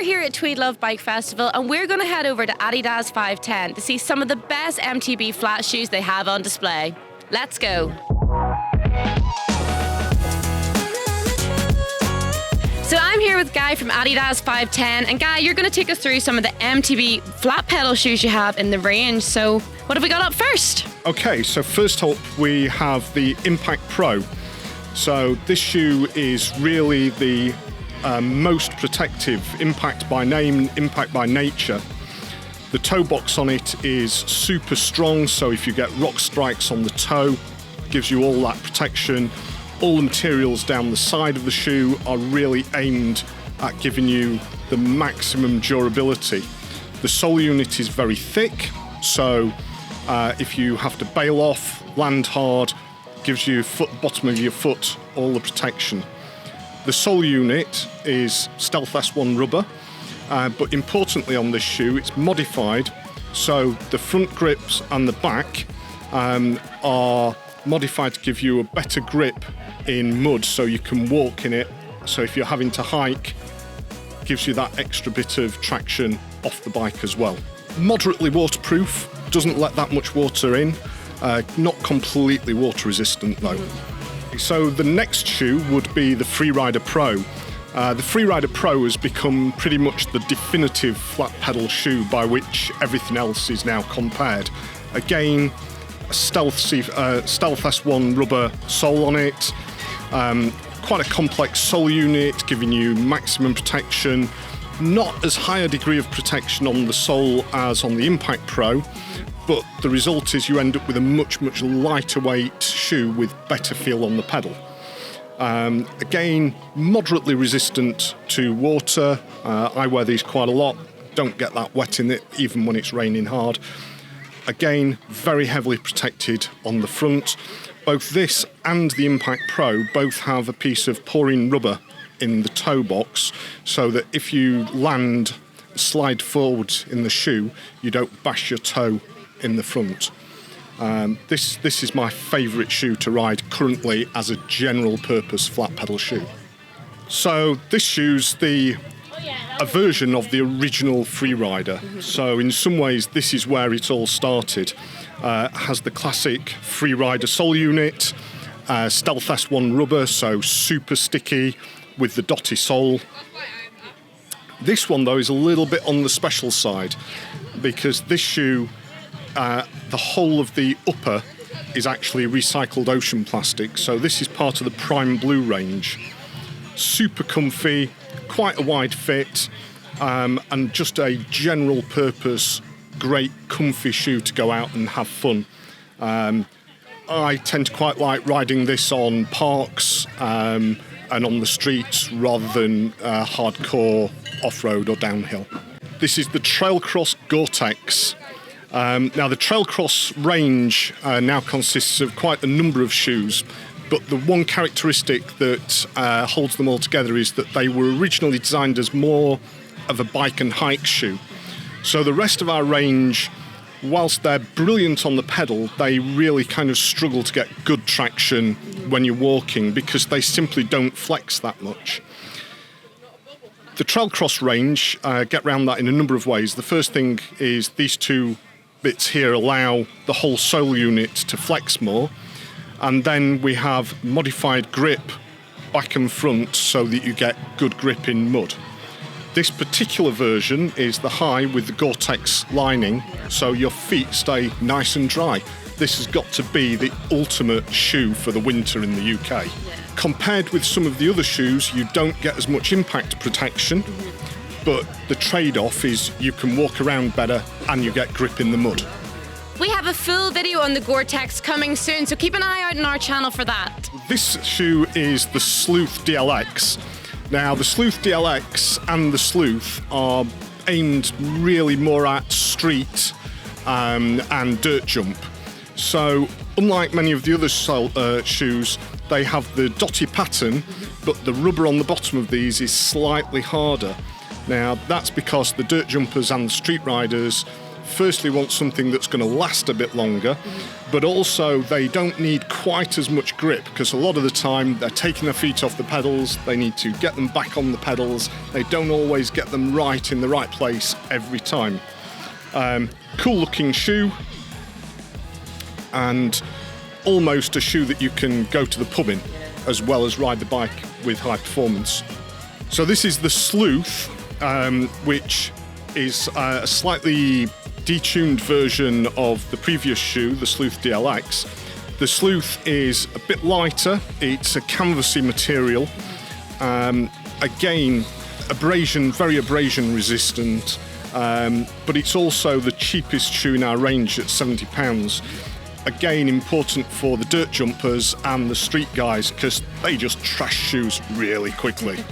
here at Tweedlove Bike Festival, and we're going to head over to Adidas 510 to see some of the best MTB flat shoes they have on display. Let's go. So I'm here with Guy from Adidas 510, and Guy, you're going to take us through some of the MTB flat pedal shoes you have in the range. So what have we got up first? Okay, so first up we have the Impact Pro. So this shoe is really the most protective, impact by name, impact by nature. The toe box on it is super strong, so if you get rock strikes on the toe, it gives you all that protection. All the materials down the side of the shoe are really aimed at giving you the maximum durability. The sole unit is very thick, so if you have to bail off, land hard, gives you bottom of your foot all the protection. The sole unit is Stealth S1 rubber, but importantly on this shoe it's modified, so the front grips and the back are modified to give you a better grip in mud, so you can walk in it. So if you're having to hike, it gives you that extra bit of traction off the bike as well. Moderately waterproof, doesn't let that much water in, not completely water resistant though. So the next shoe would be the Freerider Pro. The Freerider Pro has become pretty much the definitive flat pedal shoe by which everything else is now compared. Again, a Stealth S1 rubber sole on it, quite a complex sole unit giving you maximum protection, not as high a degree of protection on the sole as on the Impact Pro, but the result is you end up with a much lighter weight shoe with better feel on the pedal. Again, moderately resistant to water. I wear these quite a lot, don't get that wet in it even when it's raining hard. Again, very heavily protected on the front. Both this and the Impact Pro both have a piece of pour-in rubber in the toe box, so that if you slide forward in the shoe, you don't bash your toe in the front. This is my favourite shoe to ride currently as a general purpose flat pedal shoe. So this shoe's a version of the original Freerider. So in some ways this is where it all started. It has the classic Freerider sole unit, Stealth S1 rubber, so super sticky with the dotty sole. This one though is a little bit on the special side, because this shoe, the whole of the upper is actually recycled ocean plastic, so this is part of the Primeblue range. Super comfy, quite a wide fit, and just a general purpose, great comfy shoe to go out and have fun. I tend to quite like riding this on parks and on the streets rather than hardcore off-road or downhill. This is the Trailcross Gore-Tex. Now the Trailcross range now consists of quite a number of shoes, but the one characteristic that holds them all together is that they were originally designed as more of a bike and hike shoe. So the rest of our range, whilst they're brilliant on the pedal, they really kind of struggle to get good traction when you're walking because they simply don't flex that much. The Trailcross range, get around that in a number of ways. The first thing is these two bits here allow the whole sole unit to flex more, and then we have modified grip back and front so that you get good grip in mud. This particular version is the high with the Gore-Tex lining, so your feet stay nice and dry. This has got to be the ultimate shoe for the winter in the UK. Compared with some of the other shoes, you don't get as much impact protection, but the trade-off is you can walk around better and you get grip in the mud. We have a full video on the Gore-Tex coming soon, so keep an eye out on our channel for that. This shoe is the Sleuth DLX. Now, the Sleuth DLX and the Sleuth are aimed really more at street and dirt jump. So, unlike many of the other shoes, they have the dotty pattern, but the rubber on the bottom of these is slightly harder. Now, that's because the dirt jumpers and the street riders firstly want something that's going to last a bit longer, but also they don't need quite as much grip, because a lot of the time they're taking their feet off the pedals, they need to get them back on the pedals, they don't always get them right in the right place every time. Cool looking shoe, and almost a shoe that you can go to the pub in, as well as ride the bike with high performance. So this is the Sleuth, which is a slightly detuned version of the previous shoe, the Sleuth DLX. The Sleuth is a bit lighter, it's a canvasy material, again abrasion, very abrasion resistant, but it's also the cheapest shoe in our range at £70. Again, important for the dirt jumpers and the street guys, because they just trash shoes really quickly.